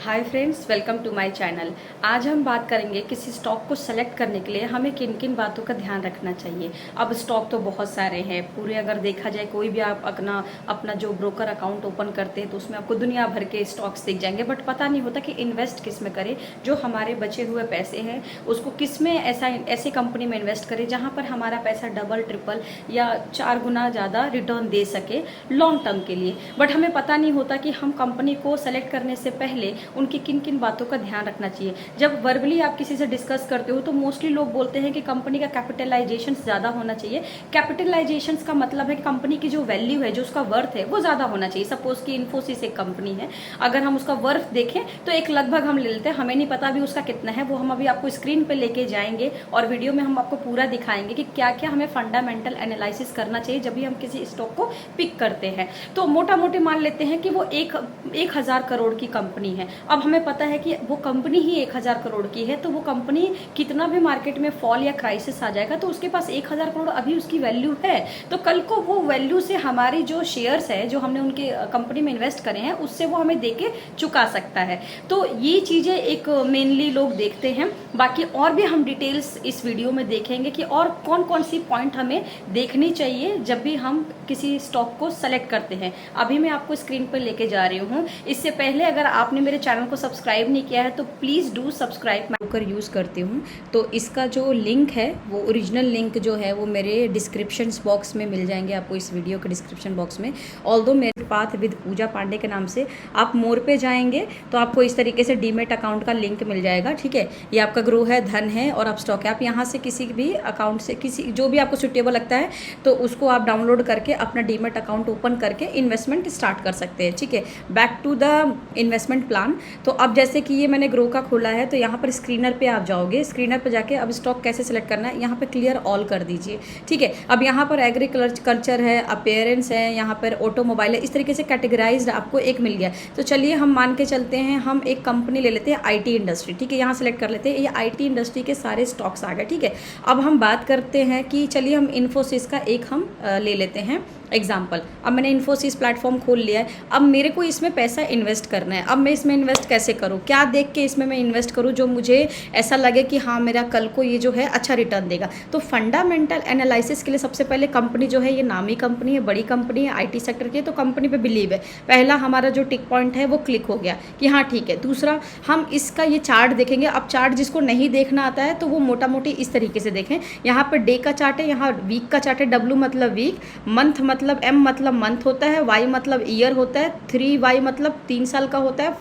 Hi friends, welcome to my channel. आज हम बात करेंगे किसी स्टॉक को सेलेक्ट करने के लिए हमें किन किन बातों का ध्यान रखना चाहिए। अब स्टॉक तो बहुत सारे हैं, पूरे अगर देखा जाए कोई भी आप अपना अपना जो ब्रोकर अकाउंट ओपन करते हैं तो उसमें आपको दुनिया भर के स्टॉक्स दिख जाएंगे, बट पता नहीं होता कि इन्वेस्ट किस में करें। जो हमारे बचे हुए पैसे हैं उसको किस में ऐसी कंपनी में इन्वेस्ट करें जहाँ पर हमारा पैसा डबल ट्रिपल या 4 गुना ज़्यादा रिटर्न दे सके लॉन्ग टर्म के लिए। बट हमें पता नहीं होता कि हम कंपनी को सेलेक्ट करने से पहले उनकी किन किन बातों का ध्यान रखना चाहिए। जब वर्बली आप किसी से डिस्कस करते हो तो मोस्टली लोग बोलते हैं कि कंपनी का कैपिटलाइजेशन ज़्यादा होना चाहिए। कैपिटलाइजेशन का मतलब है कि कंपनी की जो वैल्यू है, जो उसका वर्थ है, वो ज़्यादा होना चाहिए। सपोज कि इन्फोसिस एक कंपनी है, अगर हम उसका वर्थ देखें तो एक लगभग हम ले लेते हैं, हमें नहीं पता अभी उसका कितना है, वो हम अभी आपको स्क्रीन पर लेके जाएंगे और वीडियो में हम आपको पूरा दिखाएंगे कि क्या क्या हमें फंडामेंटल एनालिसिस करना चाहिए जब भी हम किसी स्टॉक को पिक करते हैं। तो मोटा मोटी मान लेते हैं कि वो 1000 करोड़ की कंपनी है। अब हमें पता है कि वो कंपनी ही 1000 करोड़ की है, तो वो कंपनी कितना भी मार्केट में फॉल या क्राइसिस आ जाएगा तो उसके पास 1000 करोड़ अभी उसकी वैल्यू है। तो कल को वो वैल्यू से हमारी जो शेयर्स है, जो हमने उनके कंपनी में इन्वेस्ट करे हैं, उससे वो हमें दे के चुका सकता है। तो ये चीज़ें एक मेनली लोग देखते हैं। बाकी और भी हम डिटेल्स इस वीडियो में देखेंगे कि और कौन कौन सी पॉइंट हमें देखनी चाहिए जब भी हम किसी स्टॉक को सेलेक्ट करते हैं। अभी मैं आपको स्क्रीन पर लेके जा रही हूँ। इससे पहले अगर आपने मेरे चैनल को सब्सक्राइब नहीं किया है तो प्लीज़ डू सब्सक्राइब। मैं कर यूज़ करती हूँ, तो इसका जो लिंक है, वो ओरिजिनल लिंक जो है वो मेरे डिस्क्रिप्शन बॉक्स में मिल जाएंगे आपको, इस वीडियो के डिस्क्रिप्शन बॉक्स में। ऑल्दो मेरे पाथ विद पूजा पांडे के नाम से आप मोर पे जाएंगे तो आपको इस तरीके से डीमेट अकाउंट का लिंक मिल जाएगा। ठीक है, ये आपका ग्रो है, धन है और अब स्टॉक है। आप यहाँ से किसी भी अकाउंट से किसी जो भी आपको सुटेबल लगता है तो उसको आप डाउनलोड करके अपना डीमेट अकाउंट ओपन करके इन्वेस्टमेंट स्टार्ट कर सकते हैं। ठीक है, back to the investment plan. तो अब जैसे कि ये मैंने ग्रो का खोला है तो यहाँ पर स्क्रीनर पे आप जाओगे। स्क्रीनर पे जाके अब स्टॉक कैसे सिलेक्ट करना है, यहाँ पे क्लियर ऑल कर दीजिए। ठीक है, अब यहाँ पर एग्रीकल्चर है, अपीयरेंस है, यहाँ पर ऑटोमोबाइल है, इस तरीके से कैटेगराइज्ड आपको एक मिल गया। तो चलिए हम मान के चलते हैं, हम एक कंपनी ले लेते हैं आईटी इंडस्ट्री। ठीक है, यहाँ सेलेक्ट कर लेते हैं, ये आईटी इंडस्ट्री के सारे स्टॉक्स आ गए। ठीक है, अब हम बात करते हैं कि चलिए हम इन्फोसिस का एक हम ले लेते हैं एग्जाम्पल। अब मैंने इन्फोसिस प्लेटफॉर्म खोल लिया है। अब मेरे को इसमें पैसा इन्वेस्ट करना है। अब मैं इसमें इन्वेस्ट कैसे करूँ, क्या देख के इसमें मैं इन्वेस्ट करूँ जो मुझे ऐसा लगे कि हाँ मेरा कल को ये जो है अच्छा रिटर्न देगा। तो फंडामेंटल एनालिसिस के लिए सबसे पहले कंपनी जो है, ये नामी कंपनी है, बड़ी कंपनी है, आईटी सेक्टर की है, तो कंपनी पे बिलीव है। पहला हमारा जो टिक पॉइंट है वो क्लिक हो गया कि हाँ ठीक है। दूसरा, हम इसका ये चार्ट देखेंगे। अब चार्ट जिसको नहीं देखना आता है तो वो मोटा मोटी इस तरीके से देखें। यहाँ पर डे का चार्ट है, यहाँ वीक का चार्ट है। डब्ल्यू मतलब वीक, मंथ मतलब एम मतलब मंथ होता है, वाई मतलब ईयर होता है, 3Y मतलब 3 साल का होता है,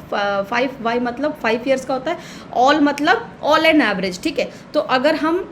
5Y मतलब 5 ईयर्स का होता है, ऑल मतलब ऑल एंड एवरेज। ठीक है, तो अगर हम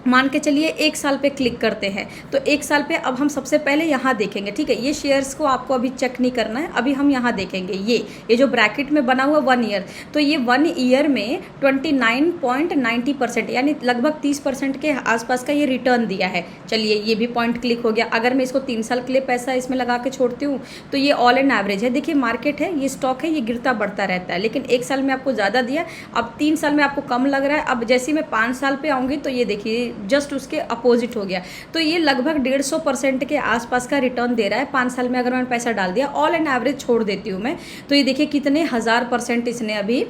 मान के चलिए 1 साल पे क्लिक करते हैं तो 1 साल पे अब हम सबसे पहले यहाँ देखेंगे। ठीक है, ये शेयर्स को आपको अभी चेक नहीं करना है, अभी हम यहाँ देखेंगे। ये जो ब्रैकेट में बना हुआ 1 ईयर, तो ये 1 ईयर में 29.90% यानी लगभग 30% के आसपास का ये रिटर्न दिया है। चलिए ये भी पॉइंट क्लिक हो गया। अगर मैं इसको 3 साल के लिए पैसा इसमें लगा के छोड़ती हूँ तो ये ऑल एंड एवरेज है। देखिए मार्केट है, ये स्टॉक है, ये गिरता बढ़ता रहता है, लेकिन 1 साल में आपको ज़्यादा दिया, अब 3 साल में आपको कम लग रहा है। अब जैसे मैं 5 साल पे आऊँगी तो ये देखिए जस्ट उसके अपोजिट हो गया। तो ये लगभग 150% के आसपास का रिटर्न दे रहा है 5 साल में। अगर मैंने पैसा डाल दिया, ऑल एंड एवरेज छोड़ देती हूँ मैं, तो ये देखिए कितने 1000% इसने अभी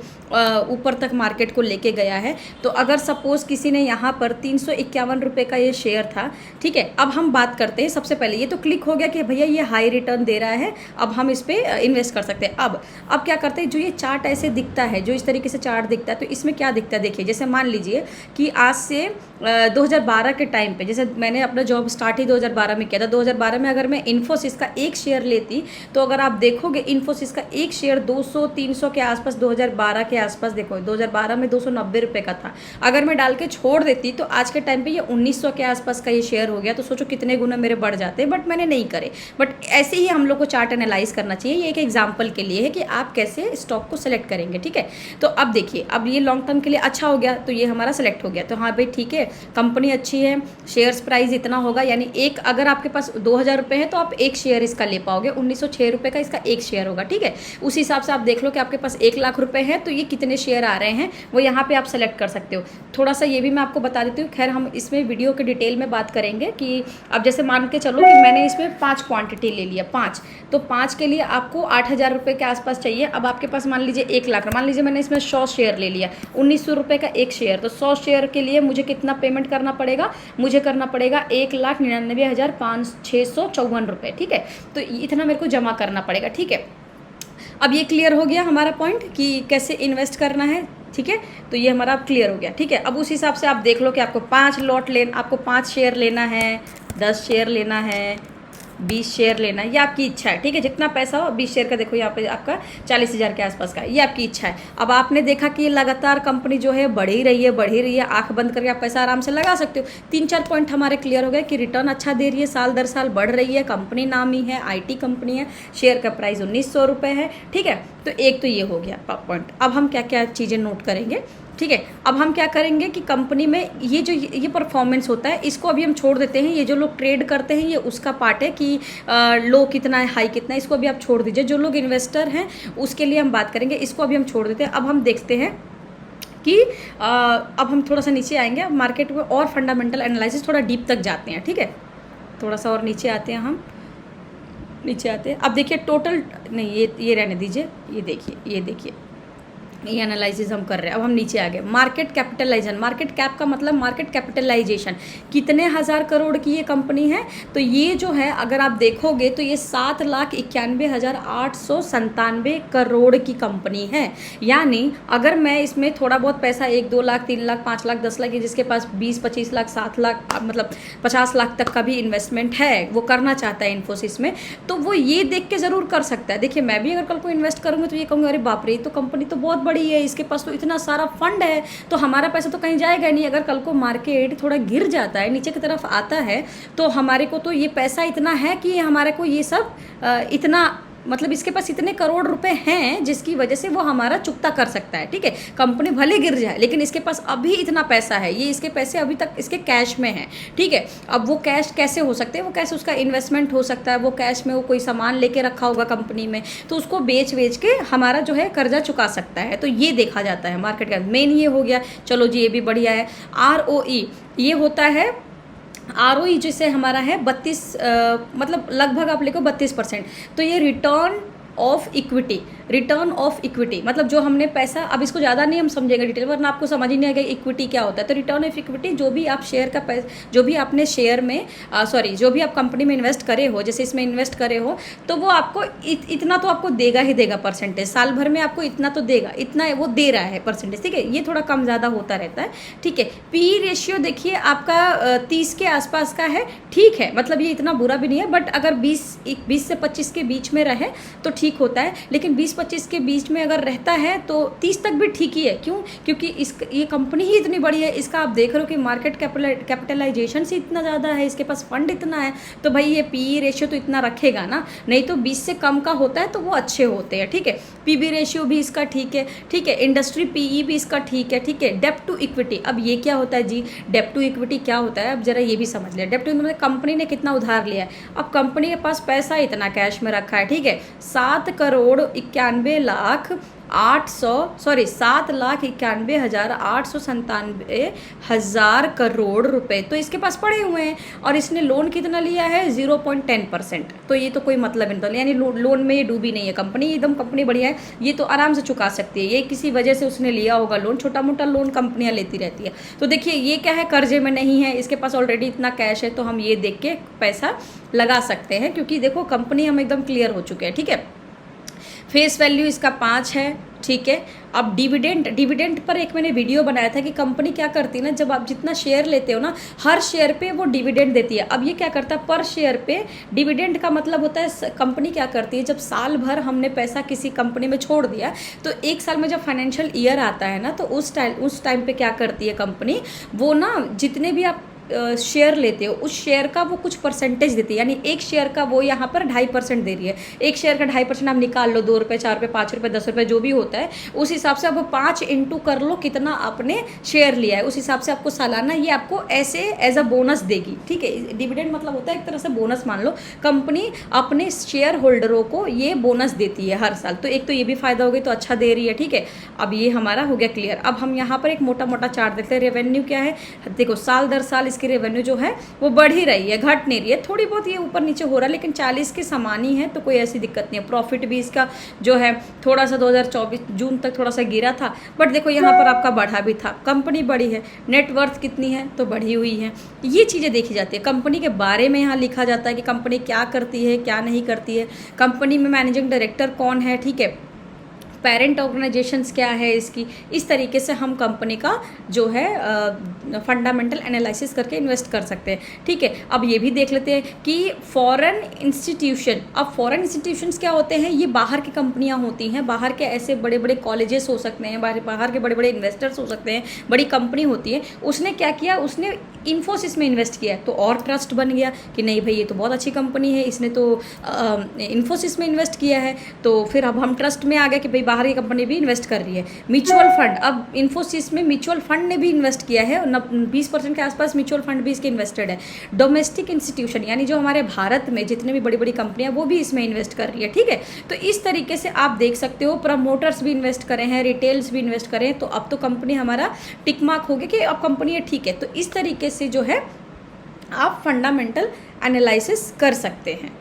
ऊपर तक मार्केट को लेके गया है। तो अगर सपोज किसी ने यहाँ पर 351 रुपये का ये शेयर था। ठीक है, अब हम बात करते हैं सबसे पहले, ये तो क्लिक हो गया कि भैया ये हाई रिटर्न दे रहा है, अब हम इस पर इन्वेस्ट कर सकते हैं। अब क्या करते हैं, जो ये चार्ट ऐसे दिखता है, जो इस तरीके से चार्ट दिखता है, तो इसमें क्या दिखता है देखिए। जैसे मान लीजिए कि आज से 2012 के टाइम पे, जैसे मैंने अपना जॉब स्टार्ट ही 2012 में किया था, 2012 में अगर मैं इन्फोसिस का एक शेयर लेती तो अगर आप देखोगे इन्फोसिस का एक शेयर 200-300 के आसपास 2012 के आसपास, देखो 2012 में 290 रुपये का था। अगर मैं डाल के छोड़ देती तो आज के टाइम पे ये 1900 के आसपास का ये शेयर हो गया। तो सोचो कितने गुना मेरे बढ़ जाते, बट मैंने नहीं करे। बट ऐसे ही हम लोग को चार्ट एनालाइज करना चाहिए। ये एक एग्जाम्पल के लिए है कि आप कैसे स्टॉक को सिलेक्ट करेंगे। ठीक है, तो अब देखिए, अब ये लॉन्ग टर्म के लिए अच्छा हो गया, तो ये हमारा सेलेक्ट हो गया। तो हाँ भाई ठीक है, कंपनी अच्छी है, शेयर्स प्राइस इतना होगा, यानी एक अगर आपके पास 2000 रुपये है तो आप एक शेयर इसका ले पाओगे, 1906 रुपये का इसका एक शेयर होगा, ठीक है। उस हिसाब से आप देख लो कि आपके पास 1 लाख रुपए है तो ये कितने शेयर आ रहे हैं वो यहाँ पे आप सेलेक्ट कर सकते हो। थोड़ा सा ये भी मैं आपको बता देती हूँ, खैर हम इसमें वीडियो के डिटेल में बात करेंगे कि अब जैसे मान के चलो कि मैंने इसमें 5 क्वांटिटी ले लिया, 5, तो 5 के लिए आपको 8000 रुपये के आसपास चाहिए। अब आपके पास मान लीजिए 1 लाख, मान लीजिए मैंने इसमें 100 शेयर ले लिया, 1900 रुपये का एक शेयर, तो 100 शेयर के लिए मुझे कितना पेमेंट करना पड़ेगा, मुझे करना पड़ेगा 1,99,654 रुपये, ठीक है। तो इतना मेरे को जमा करना पड़ेगा, ठीक है। अब ये क्लियर हो गया हमारा पॉइंट कि कैसे इन्वेस्ट करना है, ठीक है। तो ये हमारा अब क्लियर हो गया, ठीक है। अब उस हिसाब से आप देख लो कि आपको 5 शेयर लेना है, 10 शेयर लेना है, 20 शेयर लेना है, ये आपकी इच्छा है, ठीक है। जितना पैसा हो, 20 शेयर का देखो यहाँ पे आपका 40,000 के आसपास का है, ये आपकी इच्छा है। अब आपने देखा कि ये लगातार कंपनी जो है बढ़ ही रही है, आंख बंद करके आप पैसा आराम से लगा सकते हो। 3-4 पॉइंट हमारे क्लियर हो गए कि रिटर्न अच्छा दे रही है, साल दर साल बढ़ रही है, कंपनी नामी है, IT कंपनी है, शेयर का प्राइस 1900 रुपये है, ठीक है। तो एक तो ये हो गया पॉइंट। अब हम क्या क्या चीज़ें नोट करेंगे, ठीक है। अब हम क्या करेंगे कि कंपनी में ये परफॉर्मेंस होता है, इसको अभी हम छोड़ देते हैं। ये जो लोग ट्रेड करते हैं ये उसका पार्ट है कि लो कितना है, हाई कितना है, इसको अभी आप छोड़ दीजिए। जो लोग इन्वेस्टर हैं उसके लिए हम बात करेंगे, इसको अभी हम छोड़ देते हैं। अब हम देखते हैं कि अब हम थोड़ा सा नीचे आएंगे, मार्केट में और फंडामेंटल एनालिसिस थोड़ा डीप तक जाते हैं, ठीक है। थोड़ा सा और नीचे आते हैं, हम नीचे आते हैं। अब देखिए टोटल नहीं, ये रहने दीजिए, ये देखिए ये एनालिसिस हम कर रहे हैं। अब हम नीचे आ गए, मार्केट कैपिटलाइजेशन। मार्केट कैप का मतलब मार्केट कैपिटलाइजेशन, कितने हज़ार करोड़ की ये कंपनी है। तो ये जो है अगर आप देखोगे तो ये 7,91,897 करोड़ की कंपनी है। यानी अगर मैं इसमें थोड़ा बहुत पैसा 1-2 लाख, 3 लाख, 5 लाख, 10 लाख, जिसके पास 20-25 लाख, 7 लाख, मतलब 50 लाख तक का भी इन्वेस्टमेंट है, वो करना चाहता है इन्फोसिस में, तो वो ये देख के ज़रूर कर सकता है। देखिए मैं भी अगर कल को इन्वेस्ट करूँगी तो ये कहूँगी अरे बाप रे, ये तो कंपनी तो बहुत बड़ी है, इसके पास तो इतना सारा फंड है, तो हमारा पैसा तो कहीं जाएगा नहीं। अगर कल को मार्केट थोड़ा गिर जाता है, नीचे की तरफ आता है, तो हमारे को तो ये पैसा इतना है कि हमारे को ये सब इतना, मतलब इसके पास इतने करोड़ रुपए हैं जिसकी वजह से वो हमारा चुकता कर सकता है, ठीक है। कंपनी भले गिर जाए लेकिन इसके पास अभी इतना पैसा है, ये इसके पैसे अभी तक इसके कैश में हैं, ठीक है। अब वो कैश कैसे हो सकते हैं, वो कैश उसका इन्वेस्टमेंट हो सकता है, वो कैश में वो कोई सामान लेके रखा होगा कंपनी में, तो उसको बेच के हमारा जो है कर्जा चुका सकता है। तो ये देखा जाता है मार्केट का मेन, ये हो गया। चलो जी, ये भी बढ़िया है। ROE ये होता है, ROE जिससे हमारा है 32, मतलब लगभग आप लिखो 32%। तो ये return of equity, return of equity मतलब जो हमने पैसा, अब इसको ज़्यादा नहीं हम समझेंगे डिटेल, वरना आपको समझ ही नहीं आएगा इक्विटी क्या होता है। तो रिटर्न ऑफ इक्विटी, जो भी आप शेयर का पैसा, जो भी आपने शेयर में जो भी आप कंपनी में इन्वेस्ट करे हो, जैसे इसमें इन्वेस्ट करे हो, तो वो आपको इतना तो आपको देगा ही देगा परसेंटेज, साल भर में आपको इतना तो देगा, इतना वो दे रहा है परसेंटेज, ठीक है। ये थोड़ा कम ज़्यादा होता रहता है, ठीक है। PE रेशियो देखिए आपका 30 के आसपास का है, ठीक है, मतलब ये इतना बुरा भी नहीं है, बट अगर 20 से 25 के बीच में रहे तो ठीक होता है, लेकिन 20-25 के बीच में अगर रहता है तो 30 तक भी ठीक ही है। क्यों? क्योंकि ये कंपनी ही इतनी बड़ी है, इसका आप देख रहे हो कि मार्केट कैपिटलाइजेशन से इतना ज़्यादा है, इसके पास फंड इतना है, तो भाई ये PE रेशियो तो इतना रखेगा ना, नहीं तो 20 से कम का होता है तो वो अच्छे होते हैं, ठीक है। PB रेशियो भी इसका ठीक है, ठीक है। इंडस्ट्री PE भी इसका ठीक है, ठीक है। डेप्ट टू इक्विटी, अब ये क्या होता है जी, डेप्ट टू इक्विटी क्या होता है, अब जरा ये भी समझ लिया। डेप्ट टू मतलब कंपनी ने कितना उधार लिया है, अब कंपनी के पास पैसा इतना कैश में रखा है, ठीक है, 7,91,897 करोड़ रुपए तो इसके पास पड़े हुए हैं, और इसने लोन कितना लिया है 0.10%। तो ये तो कोई मतलब नहीं, तो यानी लोन में ये डूबी नहीं है कंपनी, एकदम कंपनी बढ़िया है, ये तो आराम से चुका सकती है। ये किसी वजह से उसने लिया होगा लोन, छोटा मोटा लोन कंपनियां लेती रहती है। तो देखिए ये क्या है, कर्जे में नहीं है, इसके पास ऑलरेडी इतना कैश है, तो हम ये देख के पैसा लगा सकते हैं, क्योंकि देखो कंपनी हम एकदम क्लियर हो चुके हैं, ठीक है। फेस वैल्यू इसका 5 है, ठीक है। अब डिविडेंड पर एक मैंने वीडियो बनाया था कि कंपनी क्या करती है ना, जब आप जितना शेयर लेते हो ना, हर शेयर पे वो डिविडेंड देती है। अब ये क्या करता है, पर शेयर पे डिविडेंड का मतलब होता है कंपनी क्या करती है, जब साल भर हमने पैसा किसी कंपनी में छोड़ दिया, तो एक साल में जब फाइनेंशियल ईयर आता है ना, तो उस टाइम पे क्या करती है कंपनी, वो ना जितने भी आप शेयर लेते हो उस शेयर का वो कुछ परसेंटेज देती है, यानी एक शेयर का वो यहाँ पर 2.5% दे रही है। एक शेयर का 2.5% आप निकाल लो, 2 रुपये, 4 रुपये, 5 रुपये, 10 रुपये जो भी होता है, उस हिसाब से आप 5 इंटू कर लो कितना आपने शेयर लिया है, उस हिसाब से आपको सालाना ये आपको ऐसे एज अ बोनस देगी। ठीक है, डिविडेंड मतलब होता है एक तरह से बोनस, मान लो कंपनी अपने शेयर होल्डरों को ये बोनस देती है हर साल। तो एक तो ये भी फायदा हो गया, तो अच्छा दे रही है। ठीक है, अब ये हमारा हो गया क्लियर। अब हम यहाँ पर एक मोटा मोटा चार्ट देखते हैं। रेवेन्यू क्या है, देखो साल दर साल इसकी रेवेन्यू जो है वो बढ़ ही रही है, घट नहीं रही है। थोड़ी बहुत ये ऊपर नीचे हो रहा है, लेकिन 40 के समान ही है, तो कोई ऐसी दिक्कत नहीं है। प्रॉफिट भी इसका जो है थोड़ा सा 2024 जून तक थोड़ा सा गिरा था, बट देखो यहाँ पर आपका बढ़ा भी था, कंपनी बढ़ी है। नेट वर्थ कितनी है, तो बढ़ी हुई है। ये चीज़ें देखी जाती है। कंपनी के बारे में यहाँ लिखा जाता है कि कंपनी क्या करती है, क्या नहीं करती है, कंपनी में मैनेजिंग डायरेक्टर कौन है, ठीक है, पेरेंट ऑर्गेनाइजेशंस क्या है इसकी। इस तरीके से हम कंपनी का जो है फंडामेंटल एनालिसिस करके इन्वेस्ट कर सकते हैं। ठीक है, अब ये भी देख लेते हैं कि फॉरेन इंस्टीट्यूशन, अब फॉरेन इंस्टीट्यूशंस क्या होते हैं, ये बाहर की कंपनियां होती हैं, बाहर के ऐसे बड़े बड़े कॉलेजेस हो सकते हैं, बाहर के बड़े बड़े इन्वेस्टर्स हो सकते हैं, बड़ी कंपनी होती है। उसने क्या किया, उसने इन्फोसिस में इन्वेस्ट किया, तो और ट्रस्ट बन गया कि नहीं भाई ये तो बहुत अच्छी कंपनी है, इसने तो इन्फोसिस में इन्वेस्ट किया है, तो फिर अब हम ट्रस्ट में आ गए कि भाई बाहर की कंपनी भी इन्वेस्ट कर रही है। म्यूचुअल फंड, अब इन्फोसिस में म्यूचुअल फंड ने भी इन्वेस्ट किया है, 20% के आसपास म्यूचुअल फंड भी इसके इन्वेस्टेड है। डोमेस्टिक इंस्टीट्यूशन, यानी जो हमारे भारत में जितने भी बड़ी बड़ी कंपनियां वो भी इसमें इन्वेस्ट कर रही है। ठीक है, तो इस तरीके से आप देख सकते हो, प्रमोटर्स भी इन्वेस्ट करे हैं, रिटेल्स भी इन्वेस्ट करें, तो अब तो कंपनी हमारा टिक मार्क हो गया कि अब कंपनी है। ठीक है, तो इस तरीके से जो है आप फंडामेंटल एनालिसिस कर सकते हैं।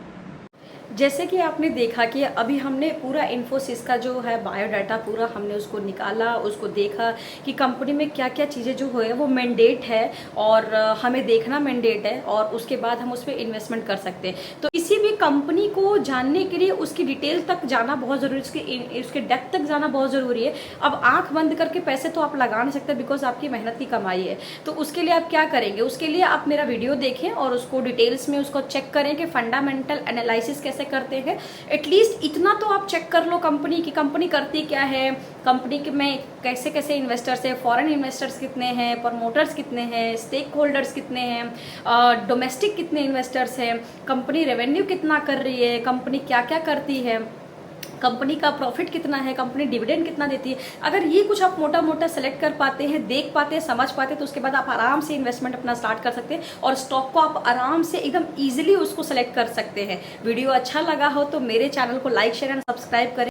जैसे कि आपने देखा कि अभी हमने पूरा इन्फोसिस का जो है बायोडाटा पूरा हमने उसको निकाला, उसको देखा कि कंपनी में क्या क्या चीज़ें जो है वो मैंडेट है और हमें देखना मैंडेट है, और उसके बाद हम उस पर इन्वेस्टमेंट कर सकते हैं। तो किसी भी कंपनी को जानने के लिए उसकी डिटेल तक जाना बहुत ज़रूरी है, उसके डेप्थ तक जाना बहुत ज़रूरी है। अब आँख बंद करके पैसे तो आप लगा नहीं सकते, बिकॉज आपकी मेहनत की कमाई है। तो उसके लिए आप क्या करेंगे, उसके लिए आप मेरा वीडियो देखें और उसको डिटेल्स में उसको चेक करें कि फंडामेंटल एनालिसिस कैसे करते हैं। एटलीस्ट इतना तो आप चेक कर लो कंपनी की, कंपनी करती क्या है, कंपनी के में कैसे कैसे इन्वेस्टर्स है, फॉरेन इन्वेस्टर्स कितने हैं, प्रमोटर्स कितने हैं, स्टेक होल्डर्स कितने हैं, डोमेस्टिक कितने इन्वेस्टर्स हैं, कंपनी रेवेन्यू कितना कर रही है, कंपनी क्या क्या करती है, कंपनी का प्रॉफिट कितना है, कंपनी डिविडेंड कितना देती है। अगर ये कुछ आप मोटा मोटा सेलेक्ट कर पाते हैं, देख पाते हैं, समझ पाते हैं, तो उसके बाद आप आराम से इन्वेस्टमेंट अपना स्टार्ट कर सकते हैं और स्टॉक को आप आराम से एकदम इजीली उसको सेलेक्ट कर सकते हैं। वीडियो अच्छा लगा हो तो मेरे चैनल को लाइक, शेयर एंड सब्सक्राइब करें।